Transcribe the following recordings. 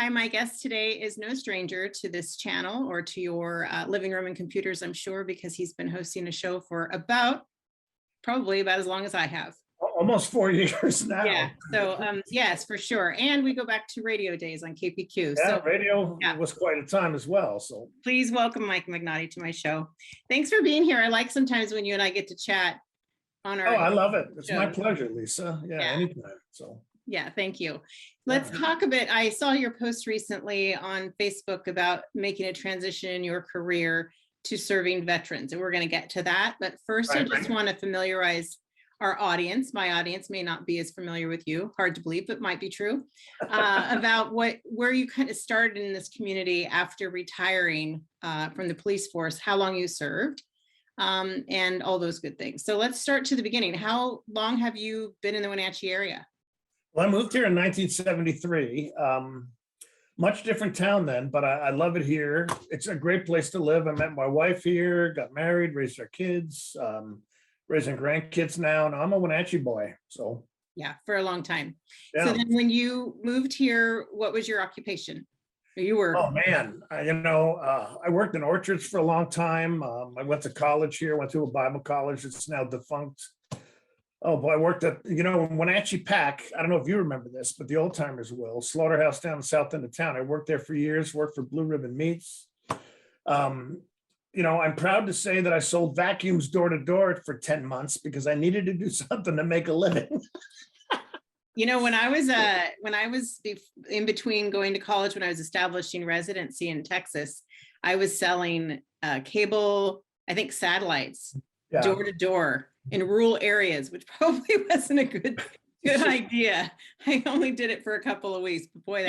Hi, my guest today is no stranger to this channel or to your living room and computers, I'm sure, because he's been hosting a show for probably about as long as I have. Almost 4 years now. Yeah, so yes, for sure. And we go back to radio days on KPQ. Yeah, so radio was quite a time as well. So please welcome Mike Magnotti to my show. Thanks for being here. I like sometimes when you and I get to chat on our I love it. It's show. My pleasure, Lisa. Yeah, anytime. So yeah, thank you. Let's talk a bit. I saw your post recently on Facebook about making a transition in your career to serving veterans, and we're going to get to that. But first, I just want to familiarize our audience. My audience may not be as familiar with you, hard to believe, but might be true, about where you kind of started in this community after retiring from the police force, how long you served, and all those good things. So let's start to the beginning. How long have you been in the Wenatchee area? Well, I moved here in 1973. Much different town then, but I love it here. It's a great place to live. I met my wife here, got married, raised our kids, raising grandkids now, and I'm a Wenatchee boy. So yeah, for a long time. Yeah. So then when you moved here, what was your occupation? You were Oh man, I worked in orchards for a long time. I went to college here, went to a Bible college. It's now defunct. Oh boy, I worked at, Wenatchee Pack. I don't know if you remember this, but the old timers will. Slaughterhouse down in the south end of town. I worked there for years, worked for Blue Ribbon Meats. I'm proud to say that I sold vacuums door to door for 10 months because I needed to do something to make a living. When I was in between going to college, when I was establishing residency in Texas, I was selling cable, I think satellites, door to door in rural areas, which probably wasn't a good idea. I only did it for a couple of weeks, but boy,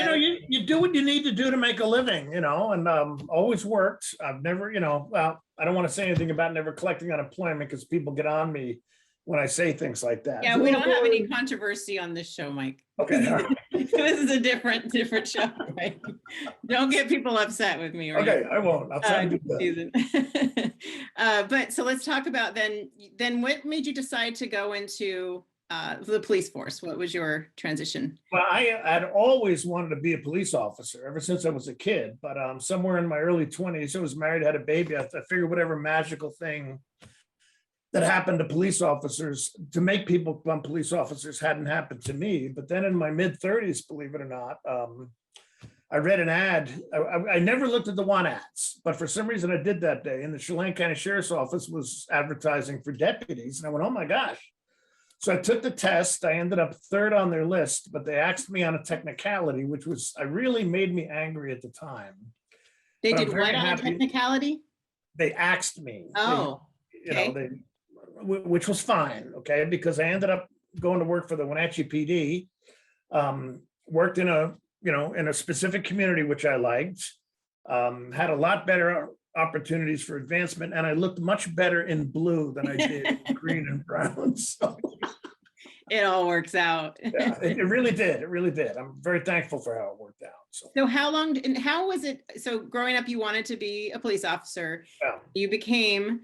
you do what you need to do to make a living, and always worked. I've never, well, I don't want to say anything about never collecting unemployment because people get on me when I say things like that. Yeah, we don't have any controversy on this show, Mike. Okay. All right. This is a different show, right? Don't get people upset with me. Right? Okay, I won't. I'll try to do that. But so let's talk about then what made you decide to go into the police force? What was your transition? Well, I'd always wanted to be a police officer ever since I was a kid, but somewhere in my early 20s, I was married, had a baby. I figured whatever magical thing that happened to police officers to make people become police officers hadn't happened to me. But then in my mid 30s, believe it or not, I read an ad. I never looked at the want ads, but for some reason I did that day. And the Chelan County Sheriff's Office was advertising for deputies. And I went, oh my gosh. So I took the test. I ended up third on their list, but they asked me on a technicality, which really made me angry at the time. They did what on a technicality? They asked me. Oh, which was fine, okay, because I ended up going to work for the Wenatchee PD, worked in a specific community, which I liked, had a lot better opportunities for advancement, and I looked much better in blue than I did in green and brown. So it all works out. Yeah, it really did. It really did. I'm very thankful for how it worked out. So how long and how was it? So growing up, you wanted to be a police officer. Yeah. You became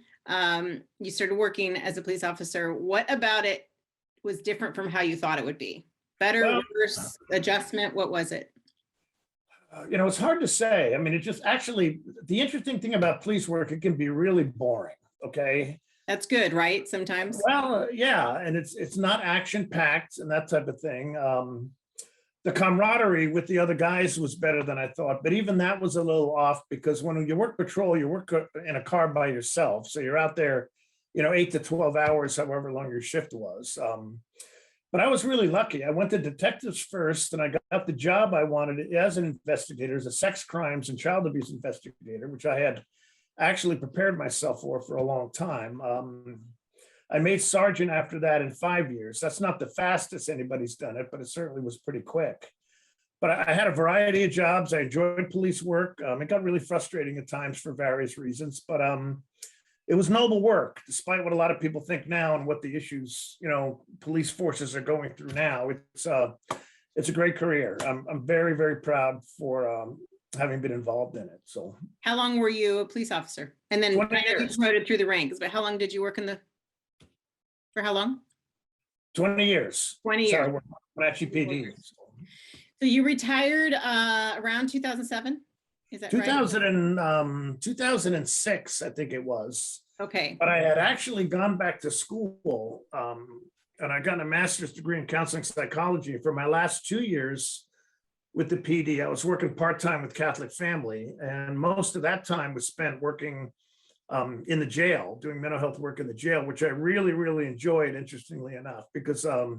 you started working as a police officer. What about it was different from how you thought it would be? Better, worse, adjustment? What was it? It's hard to say. I mean, it just actually, the interesting thing about police work, it can be really boring. Okay. That's good, right? Sometimes. Well, yeah. And it's not action packed and that type of thing. The camaraderie with the other guys was better than I thought, but even that was a little off because when you work patrol, you work in a car by yourself. So you're out there, 8 to 12 hours, however long your shift was. But I was really lucky. I went to detectives first and I got the job I wanted as an investigator, as a sex crimes and child abuse investigator, which I had actually prepared myself for a long time. I made sergeant after that in 5 years. That's not the fastest anybody's done it, but it certainly was pretty quick. But I had a variety of jobs. I enjoyed police work. It got really frustrating at times for various reasons, but it was noble work, despite what a lot of people think now and what the issues, police forces are going through now. It's a great career. I'm very, very proud for having been involved in it. So, how long were you a police officer? And then I know you promoted through the ranks, but how long did you work for how long? 20 years. 20 years. So I worked at Wenatchee PD. So you retired around 2007? Is that right? 2006, I think it was. Okay. But I had actually gone back to school, and I got a master's degree in counseling psychology. For my last 2 years with the PD, I was working part-time with Catholic Family, and most of that time was spent working in the jail, doing mental health work in the jail, which I really, really enjoyed, interestingly enough, because it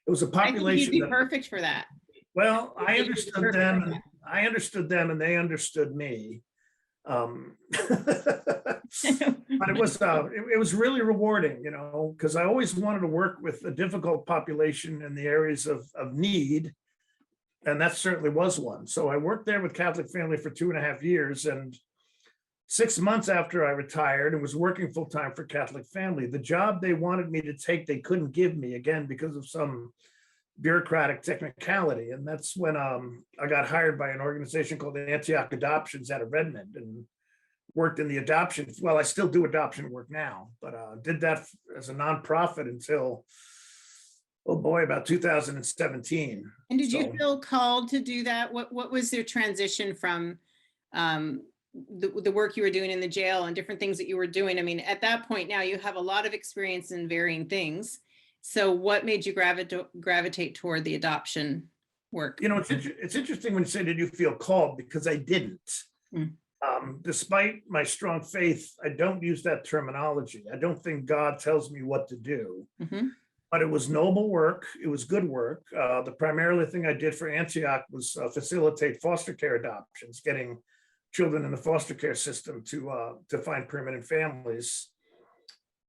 was a I think population you'd be that, perfect for that. well, I You'd be understood perfect them, for and I understood them, and they understood me. But it was really rewarding, you know, because I always wanted to work with a difficult population in the areas of need. And that certainly was one. So I worked there with Catholic Family for 2.5 years, and 6 months after I retired and was working full-time for Catholic Family, the job they wanted me to take, they couldn't give me, again, because of some bureaucratic technicality. And that's when I got hired by an organization called the Antioch Adoptions out of Redmond, and worked in the adoption. Well, I still do adoption work now, but did that as a nonprofit until, oh boy, about 2017. And did you So, feel called to do that? What was your transition from the work you were doing in the jail and different things that you were doing? I mean, at that point now you have a lot of experience in varying things. So what made you gravitate toward the adoption work? you know, it's interesting when you say, did you feel called? Because I didn't. Mm. Despite my strong faith, I don't use that terminology. I don't think God tells me what to do. Mhm. But it was noble work. It was good work. The primarily thing I did for Antioch was facilitate foster care adoptions, getting children in the foster care system to find permanent families.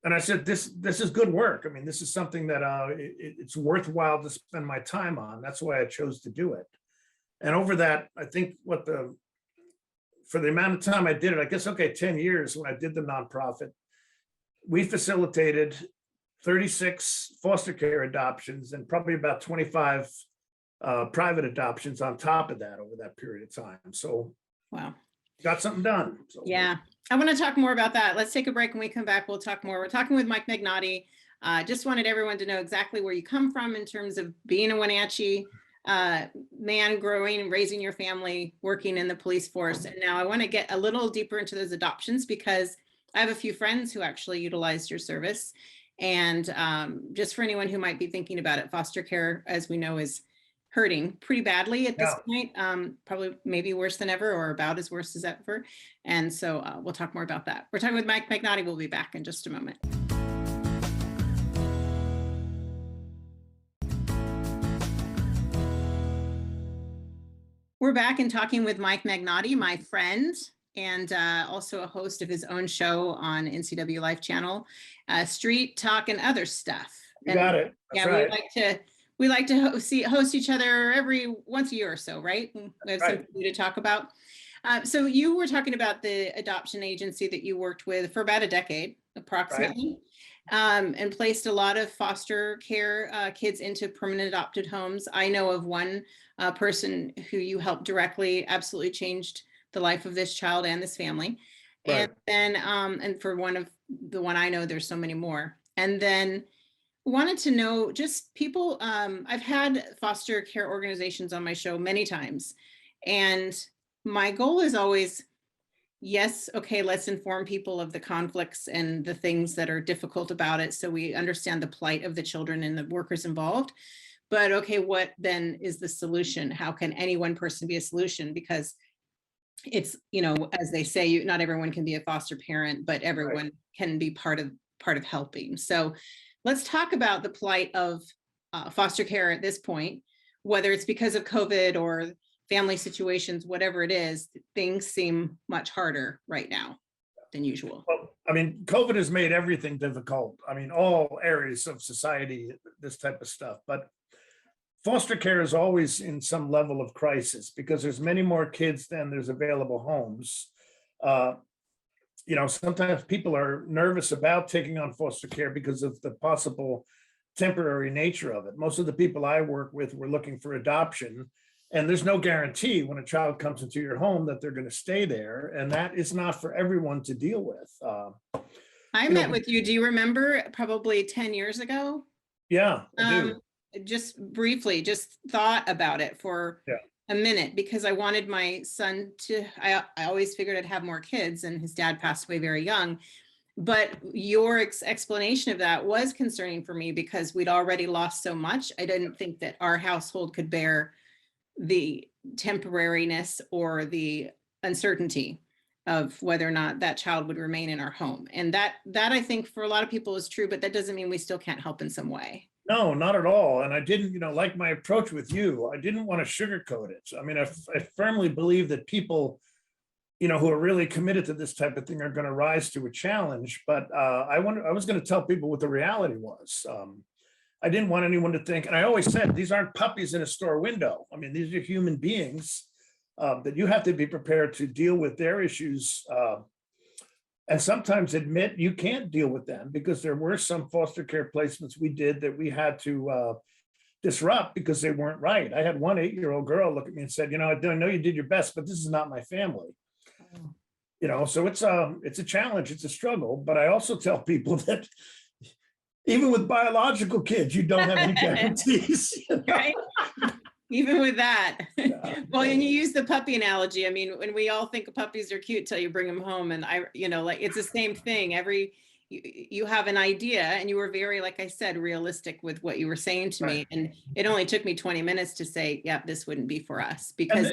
And I said, this is good work. I mean, this is something that it's worthwhile to spend my time on. That's why I chose to do it. And over that, I think for the amount of time I did it, I guess, okay, 10 years when I did the nonprofit, we facilitated 36 foster care adoptions and probably about 25 private adoptions on top of that over that period of time. So Wow. got something done. So, Yeah, I want to talk more about that. Let's take a break. When we come back, we'll talk more. We're talking with Mike Magnotti. Just wanted everyone to know exactly where you come from in terms of being a Wenatchee man, growing and raising your family, working in the police force. And now I want to get a little deeper into those adoptions because I have a few friends who actually utilized your service. And just for anyone who might be thinking about it, foster care, as we know, is hurting pretty badly at this point, probably maybe worse than ever or about as worse as ever. And so we'll talk more about that. We're talking with Mike Magnotti. We'll be back in just a moment. We're back and talking with Mike Magnotti, my friend, and also a host of his own show on NCW Life Channel, Street Talk and other stuff. you got it. That's Yeah, right. we like to host each other every once a year or so, right? We have something to talk about. So you were talking about the adoption agency that you worked with for about a decade, approximately, and placed a lot of foster care kids into permanent adopted homes. I know of one person who you helped directly, absolutely changed the life of this child and this family. Right. And then, and for the one I know, there's so many more. And then wanted to know just people, I've had foster care organizations on my show many times. And my goal is always, yes, okay, let's inform people of the conflicts and the things that are difficult about it so we understand the plight of the children and the workers involved. But okay, what then is the solution? How can any one person be a solution? Because it's, you know, as they say, not everyone can be a foster parent, but everyone can be part of helping. So let's talk about the plight of foster care at this point, whether it's because of COVID or family situations, whatever it is, things seem much harder right now than usual. Well, I mean, COVID has made everything difficult. I mean, all areas of society, this type of stuff, but foster care is always in some level of crisis because there's many more kids than there's available homes. You know, sometimes people are nervous about taking on foster care because of the possible temporary nature of it. Most of the people I work with were looking for adoption, and there's no guarantee when a child comes into your home that they're going to stay there, and that is not for everyone to deal with. I met with you, do you remember, probably 10 years ago? Yeah, I do. just briefly, just thought about it for a minute, because I wanted my son to, I always figured I'd have more kids, and his dad passed away very young. But your explanation of that was concerning for me, because we'd already lost so much. I didn't think that our household could bear the temporariness or the uncertainty of whether or not that child would remain in our home. And that I think for a lot of people is true, but that doesn't mean we still can't help in some way. No, not at all. And I didn't, like my approach with you, I didn't want to sugarcoat it. I mean, I firmly believe that people, who are really committed to this type of thing are going to rise to a challenge. But I was going to tell people what the reality was. I didn't want anyone to think, and I always said, these aren't puppies in a store window. I mean, these are human beings that you have to be prepared to deal with their issues. And sometimes admit you can't deal with them, because there were some foster care placements we did that we had to disrupt because they weren't right. I had one 8-year-old girl look at me and said, I know you did your best, but this is not my family. So it's a challenge, it's a struggle. But I also tell people that even with biological kids, you don't have any guarantees. Right? Even with that. Yeah. Well, and you use the puppy analogy. I mean, when we all think puppies are cute till you bring them home, and like it's the same thing. You have an idea, and you were very, like I said, realistic with what you were saying to me. And it only took me 20 minutes to say, yeah, this wouldn't be for us, because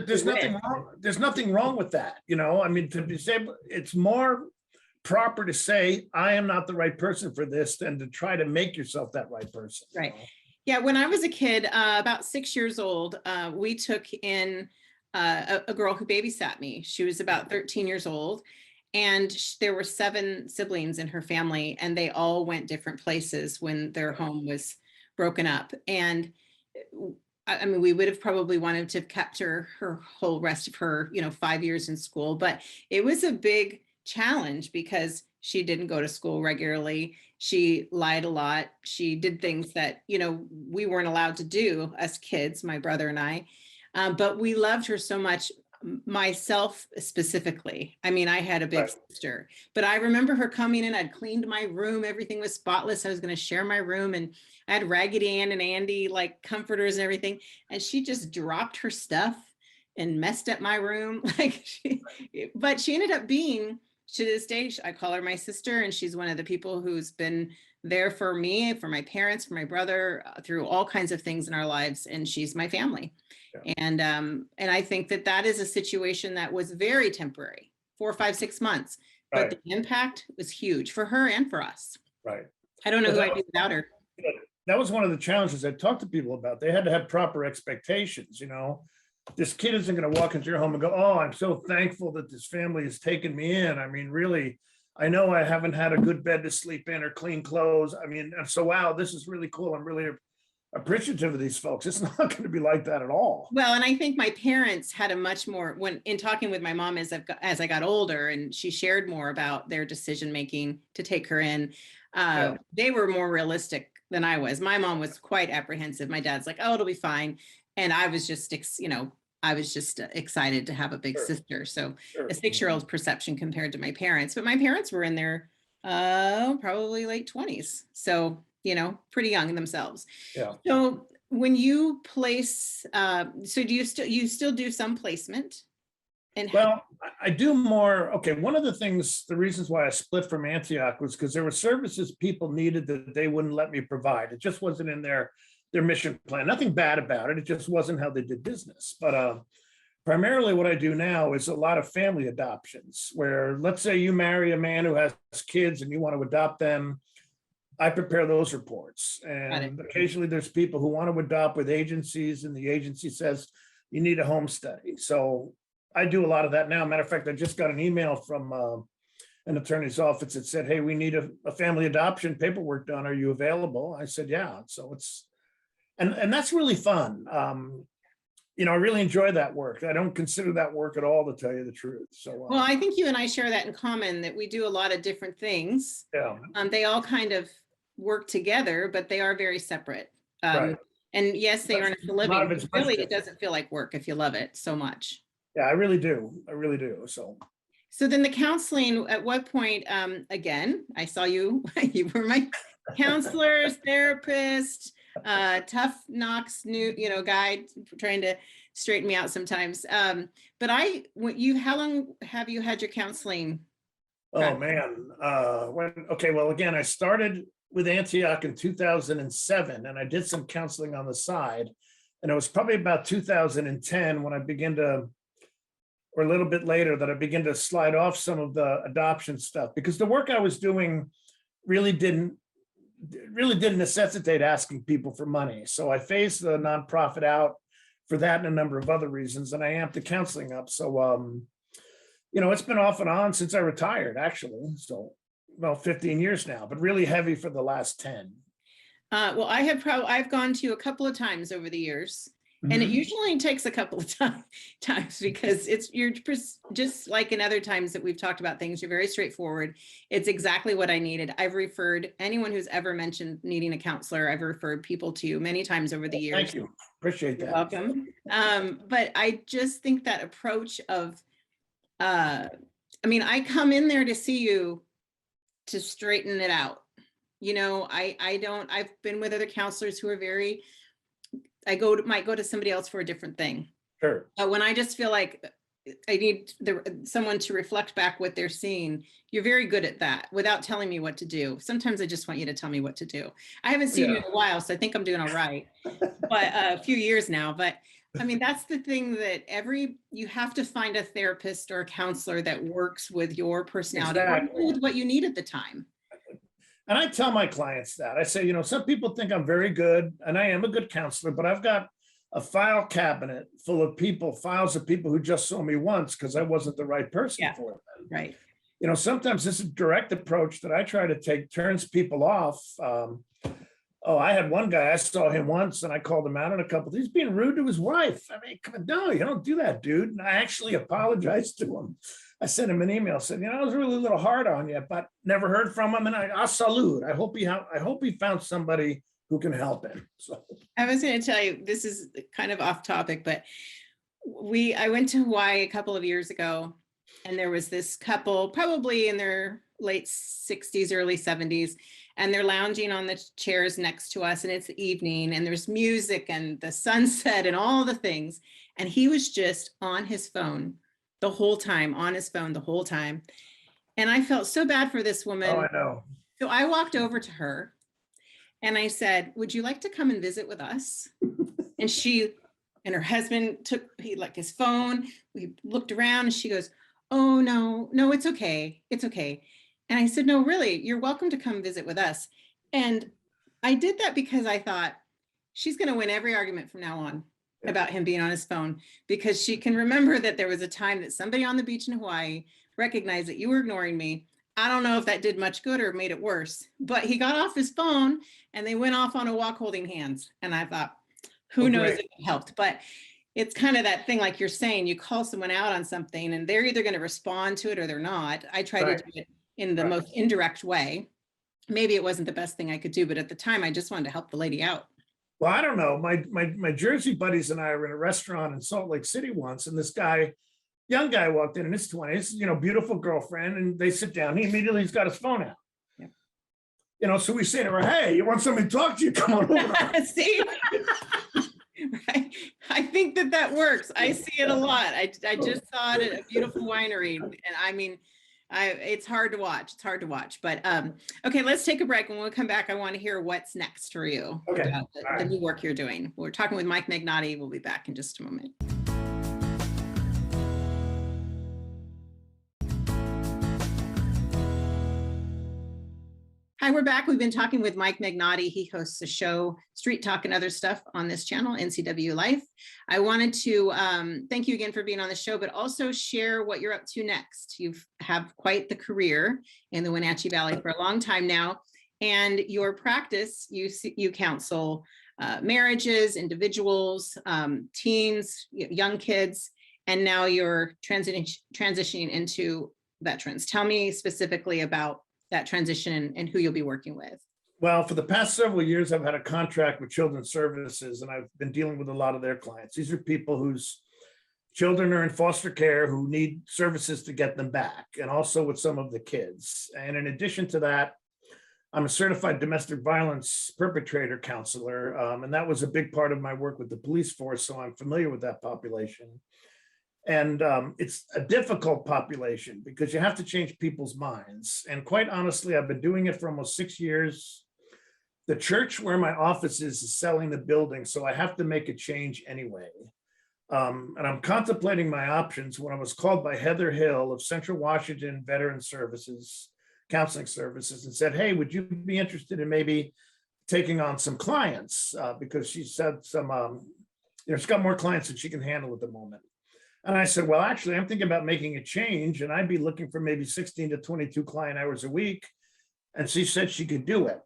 there's nothing wrong. There's nothing wrong with that. I mean, to be said, it's more proper to say, I am not the right person for this, than to try to make yourself that right person. Right. Yeah. When I was a kid, about 6 years old, we took in a girl who babysat me. She was about 13 years old. And there were 7 siblings in her family, and they all went different places when their home was broken up. And I mean, we would have probably wanted to have kept her whole rest of her, 5 years in school, but it was a big challenge because she didn't go to school regularly. She lied a lot. She did things that, we weren't allowed to do as kids, my brother and I, but we loved her so much. Myself specifically. I mean, I had a big sister, but I remember her coming in. I'd cleaned my room. Everything was spotless. I was going to share my room, and I had Raggedy Ann and Andy like comforters and everything. And she just dropped her stuff and messed up my room. But she ended up being, to this day, I call her my sister, and she's one of the people who's been there for me, for my parents, for my brother, through all kinds of things in our lives. And she's my family. Yeah. And I think that is a situation that was very temporary, 4, 5, 6 months, but the impact was huge for her and for us. Right. I don't know who I'd be without her. That was one of the challenges I talked to people about. They had to have proper expectations. This kid isn't going to walk into your home and go, oh, I'm so thankful that this family has taken me in. I mean, really, I know I haven't had a good bed to sleep in or clean clothes. I mean, so wow, this is really cool. I'm really appreciative of these folks. It's not going to be like that at all. Well, and I think my parents had a much more, when in talking with my mom as I got older, and she shared more about their decision making to take her in, they were more realistic than I was. My mom was quite apprehensive. My dad's like, oh, it'll be fine. And I was just, excited to have a big sister. So a 6-year-old's perception compared to my parents, but my parents were in their probably late 20s. So, pretty young in themselves. Yeah. So when you place, so do you still do some placement? And well, I do more. Okay. One of the reasons why I split from Antioch was because there were services people needed that they wouldn't let me provide. It just wasn't in their mission plan. Nothing bad about it. It just wasn't how they did business. But primarily what I do now is a lot of family adoptions, where let's say you marry a man who has kids and you want to adopt them. I prepare those reports, and occasionally there's people who want to adopt with agencies, and the agency says you need a home study. So I do a lot of that now. Matter of fact, I just got an email from an attorney's office that said, hey, we need a family adoption paperwork done. Are you available? I said, yeah. So it's, and that's really fun. I really enjoy that work. I don't consider that work at all, to tell you the truth. So, well, I think you and I share that in common, that we do a lot of different things. Yeah. They all kind of work together, but they are very separate. Right. And yes, they earn a living. But really, it doesn't feel like work if you love it so much. Yeah, I really do. I really do. So then the counseling, at what point, again, I saw you, you were my counselor, therapist. Tough knocks, guy trying to straighten me out sometimes. But how long have you had your counseling? Oh, man. Okay, well, again, I started with Antioch in 2007, and I did some counseling on the side. And it was probably about 2010 when I began to, or a little bit later, that I began to slide off some of the adoption stuff, because the work I was doing really didn't necessitate asking people for money. So I phased the nonprofit out for that and a number of other reasons, and I amped the counseling up. So, it's been off and on since I retired, actually. So, well, 15 years now, but really heavy for the last 10. Well, I've gone to you a couple of times over the years, and it usually takes a couple of times because you're just like in other times that we've talked about things. You're very straightforward. It's exactly what I needed. I've referred anyone who's ever mentioned needing a counselor. I've referred people to you many times over the years. Thank you. Appreciate that. You're welcome. But I just think that approach of, I come in there to see you to straighten it out. I've been with other counselors who are might go to somebody else for a different thing. Sure. But when I just feel like I need someone to reflect back what they're seeing, you're very good at that without telling me what to do. Sometimes I just want you to tell me what to do. I haven't seen you in a while, so I think I'm doing all right, but a few years now. But that's the thing that you have to find a therapist or a counselor that works with your personality, Exactly. with what you need at the time. And I tell my clients that. I say, some people think I'm very good, and I am a good counselor, but I've got a file cabinet full of files of people who just saw me once because I wasn't the right person for them. Right. Sometimes this direct approach that I try to take turns people off. I had one guy, I saw him once and I called him out on a couple. He's being rude to his wife. No, you don't do that, dude. And I actually apologized to him. I sent him an email, said, I was really a little hard on you, but never heard from him. And I salute. I hope he found somebody who can help him. So I was going to tell you, this is kind of off topic, but I went to Hawaii a couple of years ago, and there was this couple, probably in their late 60s, early 70s, and they're lounging on the chairs next to us, and it's evening, and there's music and the sunset and all the things. And he was just on his phone the whole time, And I felt so bad for this woman. Oh, I know. So I walked over to her and I said, would you like to come and visit with us? And she and her husband took his phone. We looked around and she goes, oh, no, it's okay. It's okay. And I said, no, really, you're welcome to come visit with us. And I did that because I thought she's going to win every argument from now on about him being on his phone, because she can remember that there was a time that somebody on the beach in Hawaii recognized that you were ignoring me. I don't know if that did much good or made it worse, but he got off his phone and they went off on a walk holding hands. And I thought, who knows if it helped, but it's kind of that thing, like you're saying, you call someone out on something and they're either going to respond to it or they're not. I try to do it in the most indirect way. Maybe it wasn't the best thing I could do, but at the time I just wanted to help the lady out. Well, I don't know. My Jersey buddies and I were in a restaurant in Salt Lake City once, and this young guy walked in his 20s, beautiful girlfriend, and they sit down. He's got his phone out. Yeah. So we say to her, hey, you want somebody to talk to you? Come on over. See? Right. I think that works. I see it a lot. I just saw it at a beautiful winery. And it's hard to watch. But okay, let's take a break. When we come back, I want to hear what's next for you. Okay. About the new work you're doing. We're talking with Mike Magnotti. We'll be back in just a moment. Hi, we're back. We've been talking with Mike Magnotti. He hosts a show, Street Talk and Other Stuff, on this channel, NCW Life. I wanted to thank you again for being on the show, but also share what you're up to next. You have quite the career in the Wenatchee Valley for a long time now, and your practice, you counsel marriages, individuals, teens, young kids, and now you're transitioning into veterans. Tell me specifically about that transition and who you'll be working with. Well, for the past several years, I've had a contract with Children's Services, and I've been dealing with a lot of their clients. These are people whose children are in foster care who need services to get them back, and also with some of the kids. And in addition to that, I'm a certified domestic violence perpetrator counselor, and that was a big part of my work with the police force, so I'm familiar with that population. And it's a difficult population because you have to change people's minds. And quite honestly, I've been doing it for almost 6 years. The church where my office is selling the building, so I have to make a change anyway. And I'm contemplating my options when I was called by Heather Hill of Central Washington Veteran Services, Counseling Services, and said, hey, would you be interested in maybe taking on some clients? Because she said she's got more clients than she can handle at the moment. And I said, well, actually, I'm thinking about making a change, and I'd be looking for maybe 16 to 22 client hours a week. And she said she could do it.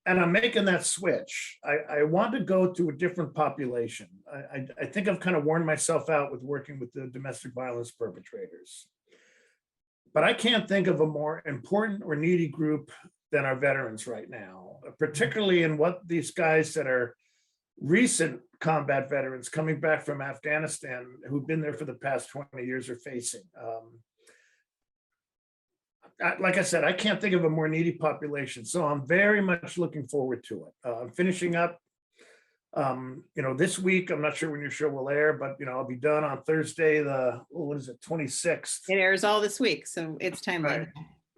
And I'm making that switch. I want to go to a different population. I think I've kind of worn myself out with working with the domestic violence perpetrators. But I can't think of a more important or needy group than our veterans right now, particularly in what these guys that are recent combat veterans coming back from Afghanistan who've been there for the past 20 years are facing. Like I said, I can't think of a more needy population, so I'm very much looking forward to it. I'm finishing up, this week. I'm not sure when your show will air, but I'll be done on Thursday, the 26th. It airs all this week, so it's timely. Right.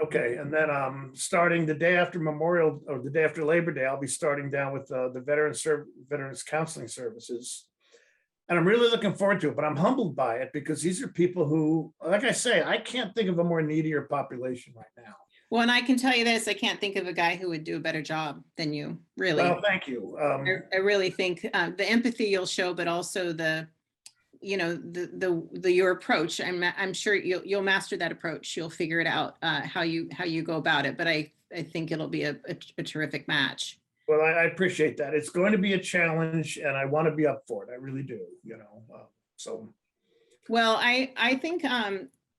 Okay, and then starting the day after Memorial or the day after Labor Day, I'll be starting down with the Veterans Counseling Services. And I'm really looking forward to it, but I'm humbled by it because these are people who, like I say, I can't think of a more needier population right now. Well, and I can tell you this, I can't think of a guy who would do a better job than you, really. Well, thank you. I really think the empathy you'll show, but also your approach. I'm sure you'll master that approach. You'll figure it out how you go about it. But I think it'll be a terrific match. Well, I appreciate that. It's going to be a challenge, and I want to be up for it. I really do. So. Well, I think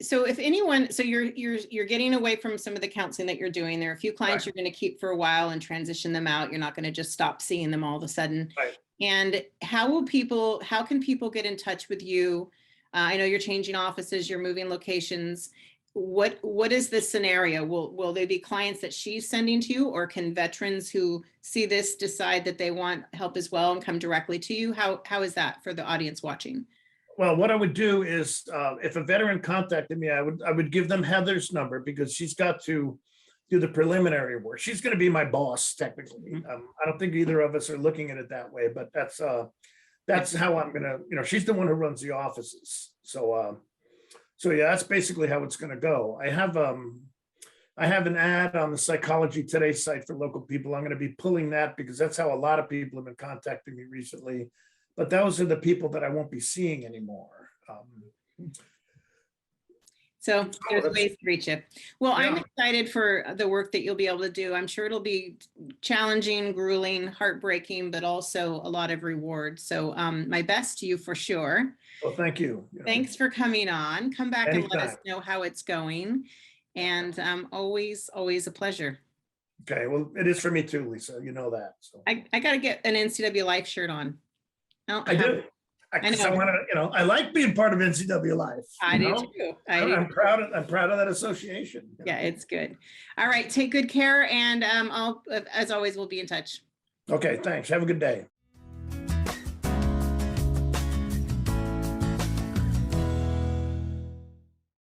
so. If anyone, so you're getting away from some of the counseling that you're doing. There are a few clients you're going to keep for a while and transition them out. You're not going to just stop seeing them all of a sudden. Right. And how can people get in touch with you? I know you're changing offices, you're moving locations. What is the scenario? Will they be clients that she's sending to you, or can veterans who see this decide that they want help as well and come directly to you? How is that for the audience watching? Well, what I would do is if a veteran contacted me, I would give them Heather's number because she's got to do the preliminary work. She's going to be my boss technically. I don't think either of us are looking at it that way, but that's how I'm gonna. She's the one who runs the offices. So yeah, that's basically how it's going to go. I have an ad on the Psychology Today site for local people. I'm going to be pulling that because that's how a lot of people have been contacting me recently. But those are the people that I won't be seeing anymore. So there's ways to reach it. Well, yeah. I'm excited for the work that you'll be able to do. I'm sure it'll be challenging, grueling, heartbreaking, but also a lot of reward. So my best to you for sure. Well, thank you. Thanks for coming on. Come back anytime. And let us know how it's going. And always a pleasure. Okay, well, it is for me too, Lisa. You know that. So I got to get an NCW Life shirt on. I do. I want to, I like being part of NCW Life. I do too. I'm proud of that association. Yeah, it's good. All right, take good care, and as always, we'll be in touch. Okay, thanks. Have a good day.